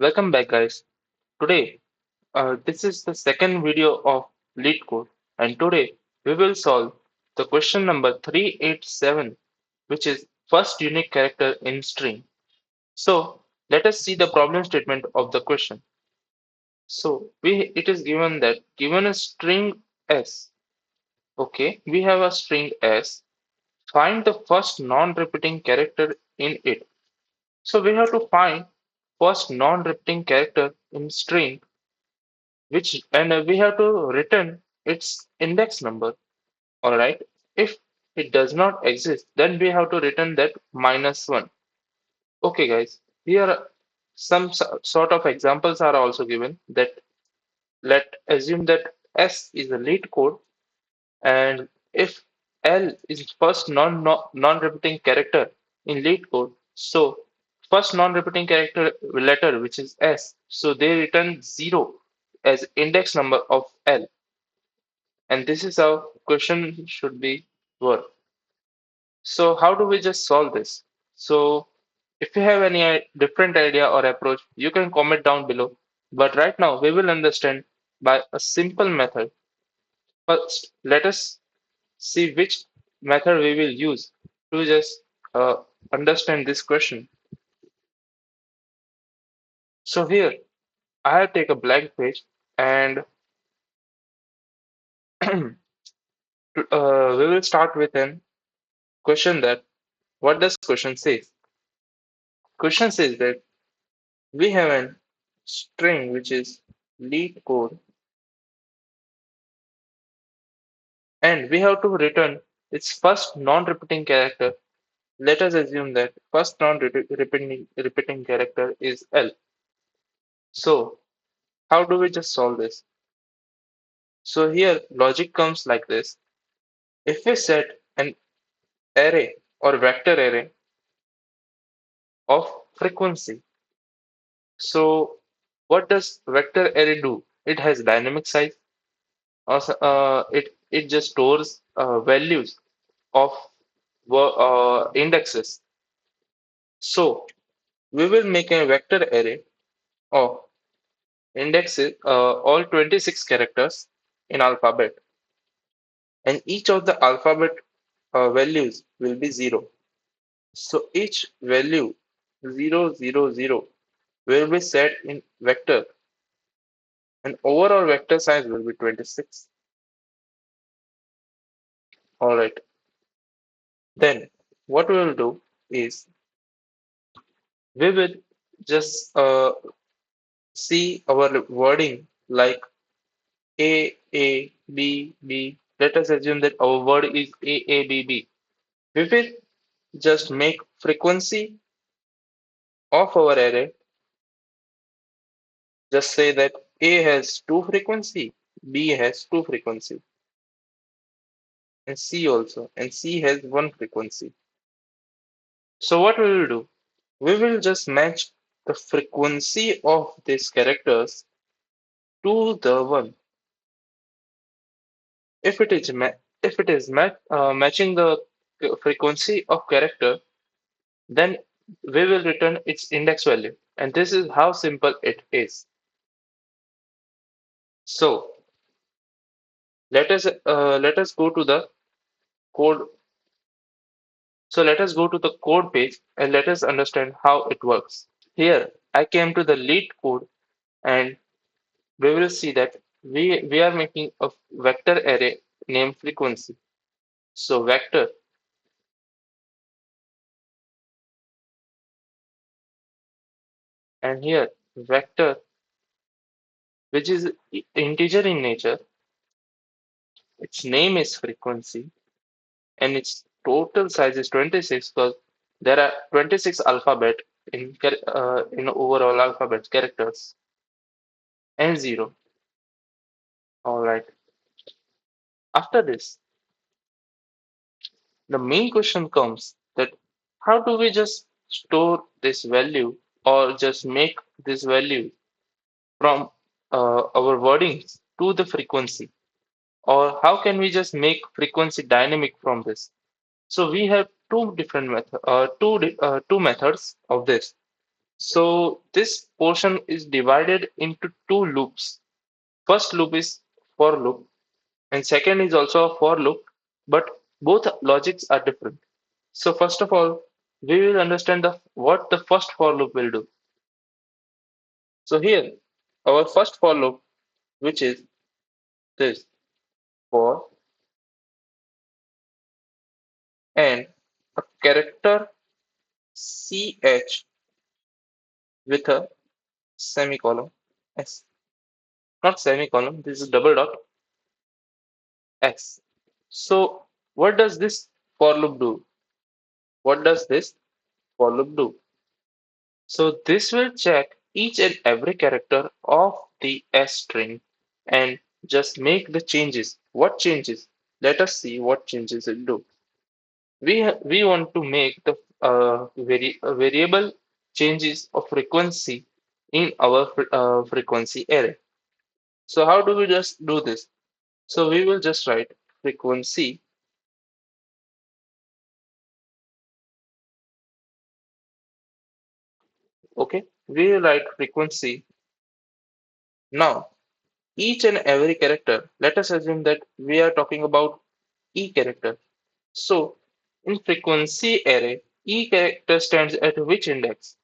Welcome back, guys. Today, this is the second video of LeetCode, and today we will solve the question number 387, which is first unique character in string. So, let us see the problem statement of the question. So, it is given that given a string s, okay, we have a string s. Find the first non-repeating character in it. So, we have to find first non-repeating character in string which and we have to return its index number. All right, if it does not exist, then we have to return that -1. Okay, guys, here some sort of examples are also given. That let assume that S is a lead code, and if L is first non-repeating character in lead code, so first non-repeating character letter, which is S, so they return 0 as index number of L. And this is how question should be work. So how do we just solve this? So if you have any different idea or approach, you can comment down below. But right now we will understand by a simple method. First, let us see which method we will use to just understand this question. So here I have take a blank page and we will start with an question that what does question say? Question says that we have a string which is lead code and we have to return its first non-repeating character. Let us assume that first non-repeating character is L. So how do we just solve this? So here logic comes like this. If we set an array or vector array of frequency, so what does vector array do? It has dynamic size. Also, it just stores values of indexes. So we will make a vector array of indexes, all 26 characters in alphabet, and each of the alphabet values will be 0. So each value 0, 0, 0 will be set in vector, and overall vector size will be 26. All right. Then what we will do is we will just see our wording like A, B, B. Let us assume that our word is A, B, B. We will just make frequency of our array. Just say that A has two frequency, B has two frequency, and C also, and C has one frequency. So what we will do? We will just match the frequency of these characters to the one. If it is matching the frequency of character, then we will return its index value. And this is how simple it is. So let us go to the code. So let us go to the code page and let us understand how it works. Here I came to the lead code and we will see that we are making a vector array named frequency. So vector, and here vector, which is integer in nature, its name is frequency, and its total size is 26 because there are 26 alphabet in overall alphabet characters and 0. All right. After this, the main question comes that how do we just store this value or just make this value from our wordings to the frequency, or how can we just make frequency dynamic from this? So we have two different two methods of this. So this portion is divided into two loops. First loop is for loop, and second is also a for loop, but both logics are different. So first of all, we will understand what the first for loop will do. So here, our first for loop, which is this for and a character ch with a semicolon s, not semicolon. This is double dot s. So what does this for loop do? What does this for loop do? So this will check each and every character of the S string and just make the changes. What changes? Let us see what changes it do. We want to make the variable changes of frequency in our frequency array. So how do we just do this? So we will just write frequency. Okay, we will write frequency. Now each and every character, let us assume that we are talking about E character. So in frequency array, E character stands at which index?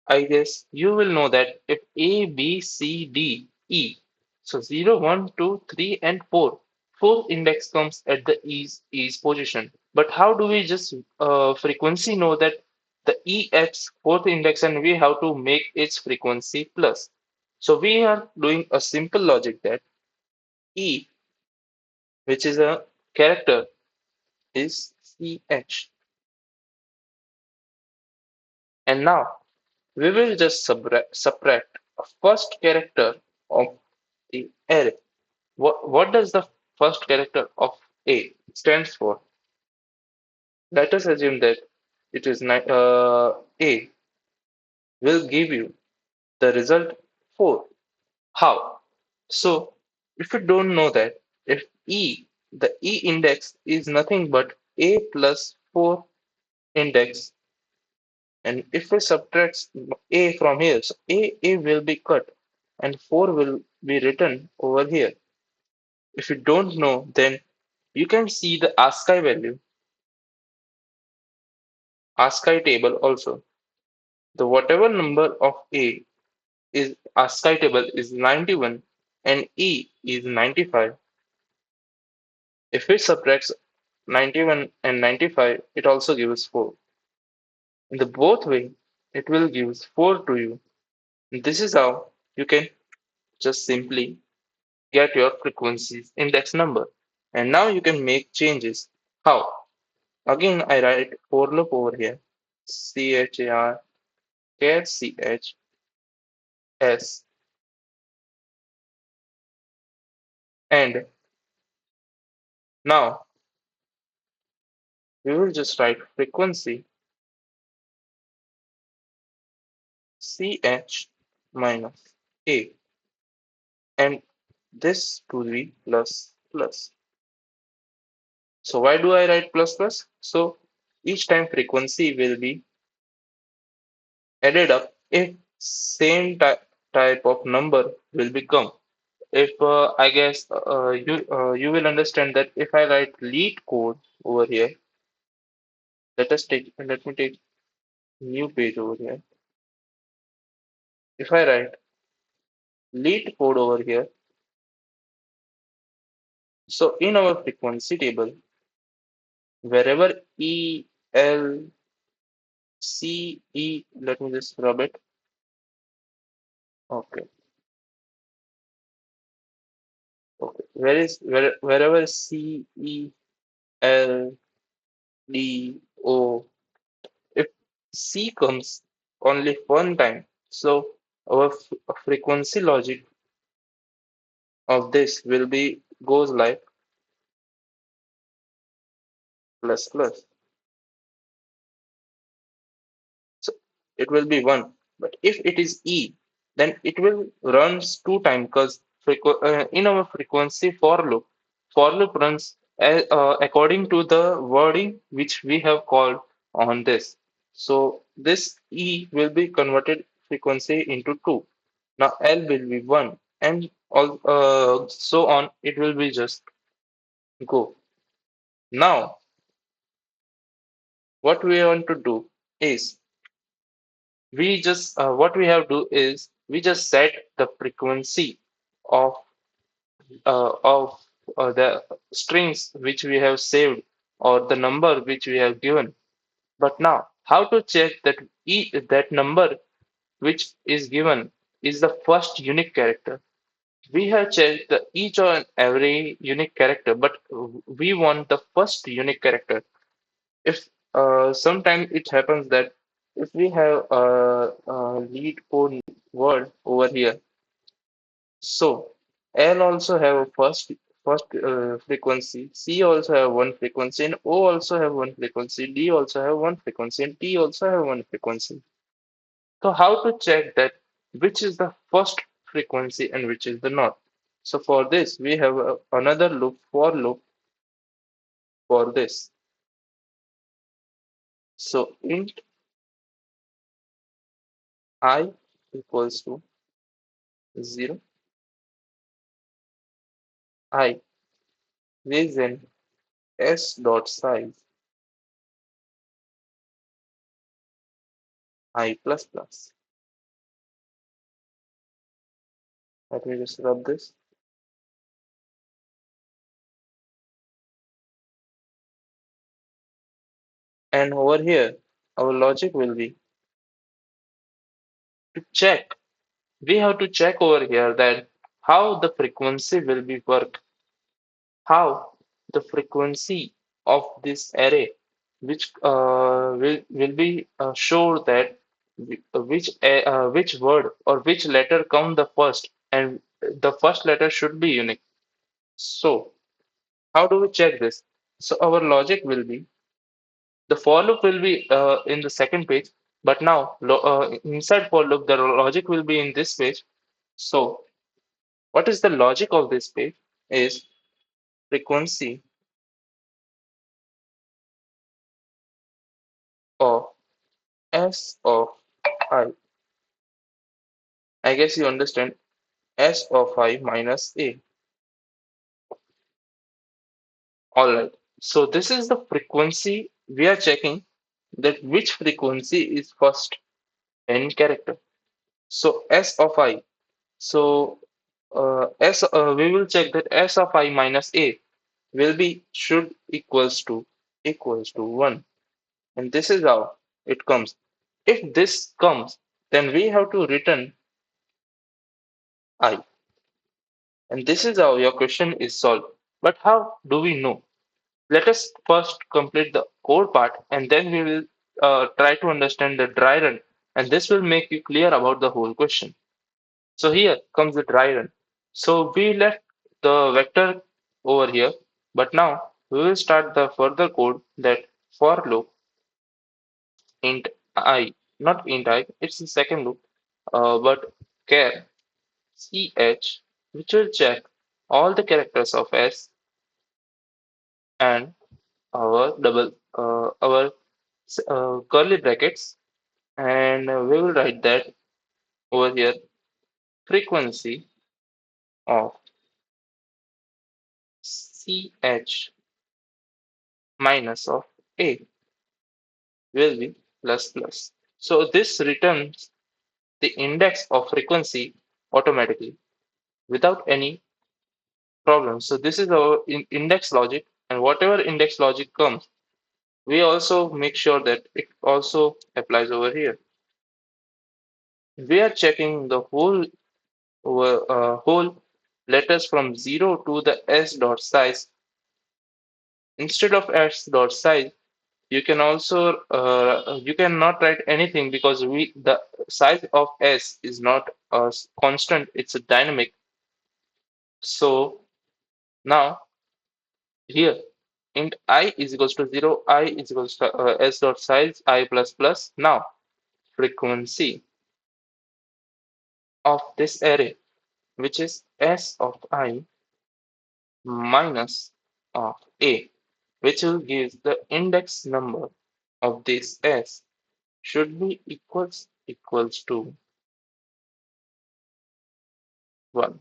I guess you will know that if A, B, C, D, E. So 0, 1, 2, 3, and 4. Fourth index comes at the E's position. But how do we just frequency know that the E at fourth index and we have to make its frequency plus? So we are doing a simple logic that E, which is a character, is CH. And now we will just subtract a first character of the array. What does the first character of A stands for? Let us assume that it is A will give you the result 4. How? So if you don't know that, if the E index is nothing but A plus 4 index, and if we subtract A from here, so A will be cut and 4 will be written over here. If you don't know, then you can see the ASCII value, ASCII table also. The whatever number of A is ASCII table is 91 and E is 95. If it subtracts 91 and 95, it also gives 4. In the both way, it will give 4 to you. And this is how you can just simply get your frequencies index number. And now you can make changes. How? Again, I write for loop over here. CHAR, char CH, S, and now we will just write frequency CH minus A, and this to be plus plus. So why do I write plus plus? So each time frequency will be added up if same type of number will become. If I guess you will understand that if I write lead code over here, let me take new page over here. If I write lead code over here, so in our frequency table, wherever E L C E, let me just rub it. Okay, okay. Wherever C E L D O, if C comes only one time, so our frequency logic of this will be goes like plus plus. So it will be one. But if it is E, then it will runs two times because in our frequency for loop runs according to the wording which we have called on this. So this E will be converted frequency into 2. Now L will be 1 and all so on it will be just go. Now what we want to do is we just what we have to do is we just set the frequency of the strings which we have saved or the number which we have given. But now, how to check that that number which is given is the first unique character? We have checked each and every unique character, but we want the first unique character. If sometimes it happens that if we have a lead code word over here, so L also have a first frequency, C also have one frequency, and O also have one frequency, D also have one frequency, and T also have one frequency. So how to check that which is the first frequency and which is the not? So for this we have another loop for loop for this. So int I equals to 0, I is in s dot size I plus plus. Let me just rub this. And over here, our logic will be to check. We have to check over here that how the frequency will be work, how the frequency of this array, which will be show that which word or which letter come the first, and the first letter should be unique. So how do we check this? So our logic will be the for loop will be in the second page, but now inside for loop, the logic will be in this page. So, what is the logic of this page? Is frequency of S of I. I guess you understand S of I minus A. Alright. So, this is the frequency we are checking that which frequency is first in character. So, S of I. So, we will check that S of I minus A will be should equals to 1, and this is how it comes. If this comes, then we have to return I, and this is how your question is solved. But how do we know? Let us first complete the code part, and then we will try to understand the dry run, and this will make you clear about the whole question. So here comes the dry run. So we left the vector over here, but now we will start the further code that for loop int I, not int I, it's the second loop, but char ch, which will check all the characters of s and our curly brackets, and we will write that over here frequency of ch minus of a will be plus plus. So this returns the index of frequency automatically without any problem. So this is our index logic, and whatever index logic comes, we also make sure that it also applies over here. We are checking the whole letters from 0 to the s dot size. Instead of s dot size, you can also you cannot write anything because we the size of s is not constant; it's a dynamic. So now here int I is equals to 0, I is equals to s dot size I plus plus. Now frequency of this array, which is s of I minus of a, which will give the index number of this s, should be equals to 1.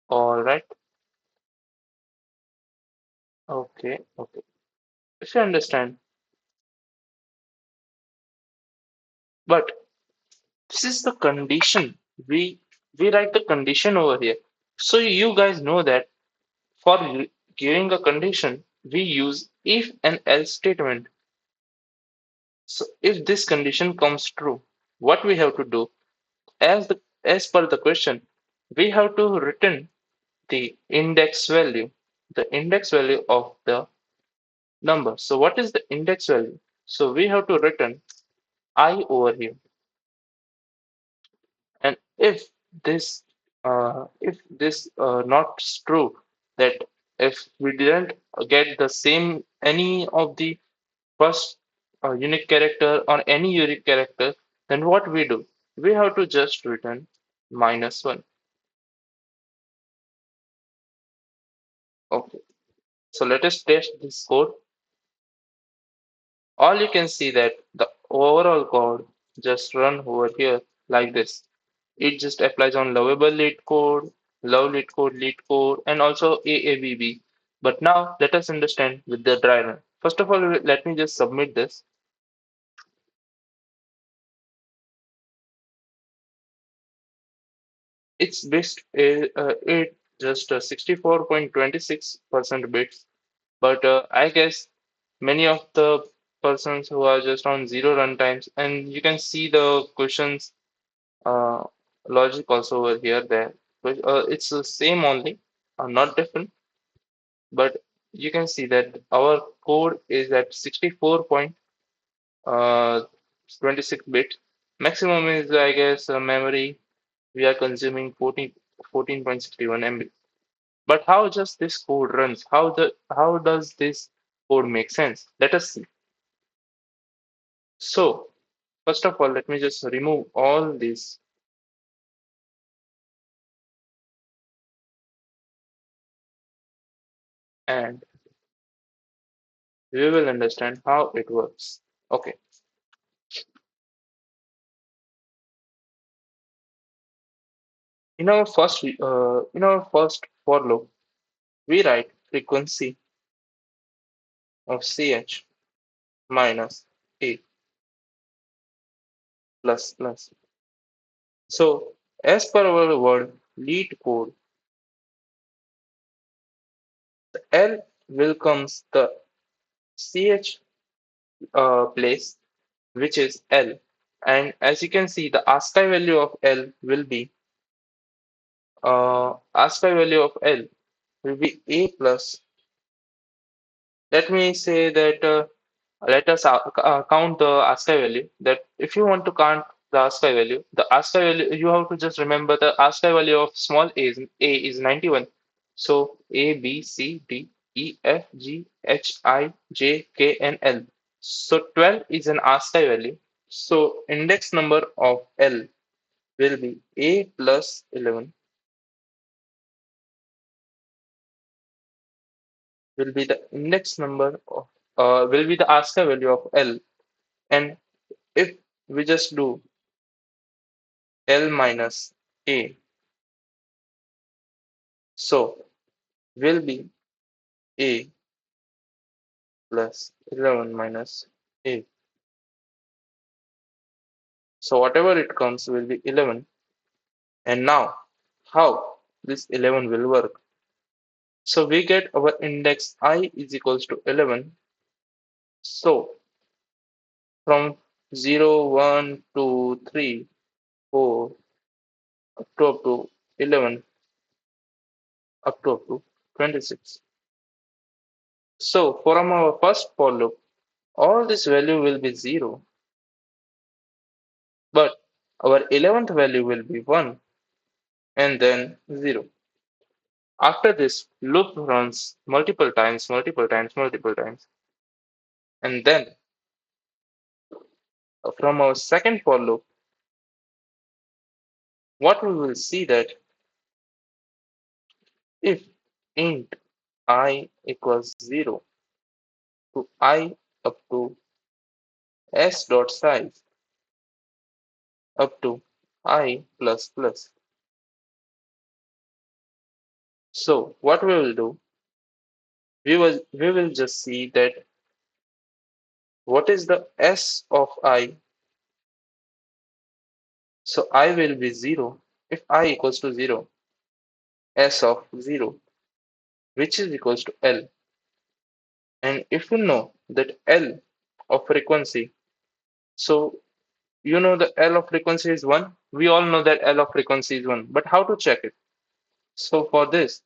All right. Okay. Okay. If you understand, but this is the condition. We write the condition over here. So you guys know that for giving a condition, we use if and else statement. So if this condition comes true, what we have to do, as per the question, we have to return the index value of the number. So what is the index value? So we have to return I over here. And if this not true, that if we didn't get the same any of the first unique character or any unique character, then what we do? We have to just return -1. Okay. So let us test this code. All you can see that the overall code just run over here like this. It just applies on lovable lead code, love lead code, and also AABB. But now let us understand with the dry run. First of all, let me just submit this. It's based it just 64.26% bits, but I guess many of the persons who are just on zero runtimes, and you can see the questions uh, logic also over here there. But it's the same only, not different. But you can see that our code is at 64.26 bit. Maximum is, I guess, memory. We are consuming 14.61 MB. But how just this code runs? How does this code make sense? Let us see. So first of all, let me just remove all this and we will understand how it works. Okay. In our first for loop, we write frequency of ch minus a plus plus. So as per our word lead code, L will comes the ch place, which is L, and as you can see, the ASCII value of L will be ASCII value of L will be a plus. Let me say that let us count the ASCII value. That if you want to count the ASCII value, you have to just remember the ASCII value of small a is 91. So A, B, C, D, E, F, G, H, I, J, K, and L. So 12 is an ASCII value. So index number of L will be A plus 11 will be the index number of will be the ASCII value of L. And if we just do L minus A, so will be A plus 11 minus A. So whatever it comes will be 11. And now how this 11 will work? So we get our index I is equals to 11. So from 0, 1, 2, 3, 4 up to 11 up to 26. So from our first for loop, all this value will be 0, but our 11th value will be 1 and then 0. After this, loop runs multiple times, multiple times, multiple times. And then from our second for loop, what we will see that if int I equals 0 to I up to s dot size up to I plus plus. So what we will do, we will just see that what is the s of I. So I will be 0 if I equals to 0, s of 0, which is equals to L. And if you know that L of frequency, so you know the L of frequency is 1. We all know that L of frequency is 1, but how to check it? So for this,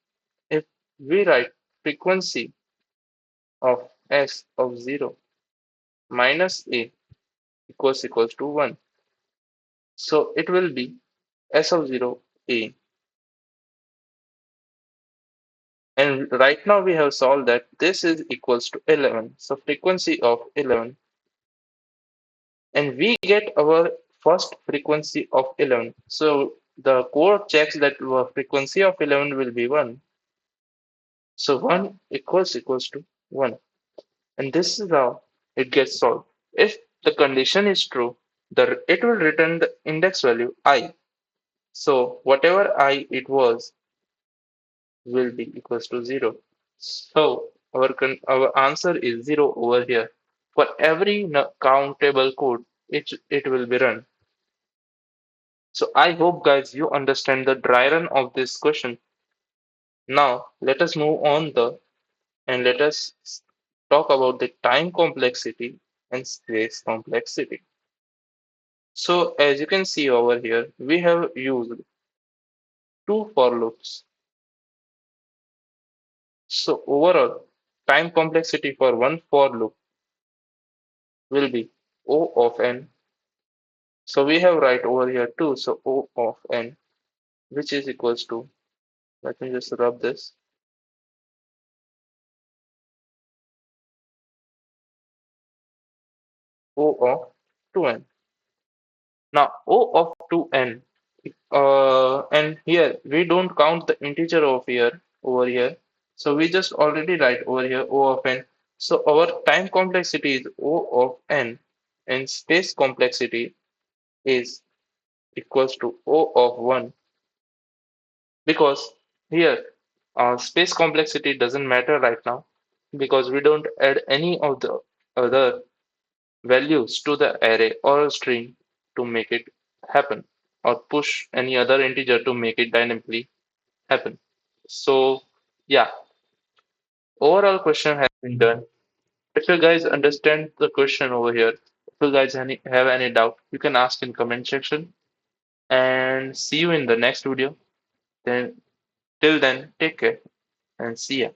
if we write frequency of S of 0 minus A equals to 1, so it will be S of 0 A. And right now we have solved that this is equals to 11. So frequency of 11, and we get our first frequency of 11. So the code checks that our frequency of 11 will be 1. So 1 equals to 1. And this is how it gets solved. If the condition is true, it will return the index value I. So whatever I it was will be equals to 0. So our answer is 0 over here. For every countable code, it will be run. So I hope guys you understand the dry run of this question. Now let us move on and let us talk about the time complexity and space complexity. So as you can see over here, we have used two for loops. So overall, time complexity for one for loop will be O of n. So we have right over here too. So O of n, which is equals to, let me just rub this, O of 2n. Now O of 2n, and here we don't count the integer over here. So we just already write over here O of n. So our time complexity is O of n, and space complexity is equals to O of 1, because here space complexity doesn't matter right now because we don't add any of the other values to the array or a string to make it happen, or push any other integer to make it dynamically happen. So yeah, overall question has been done. If you guys understand the question over here, if you guys have any doubt, you can ask in comment section, and see you in the next video. Then till then, take care and see ya.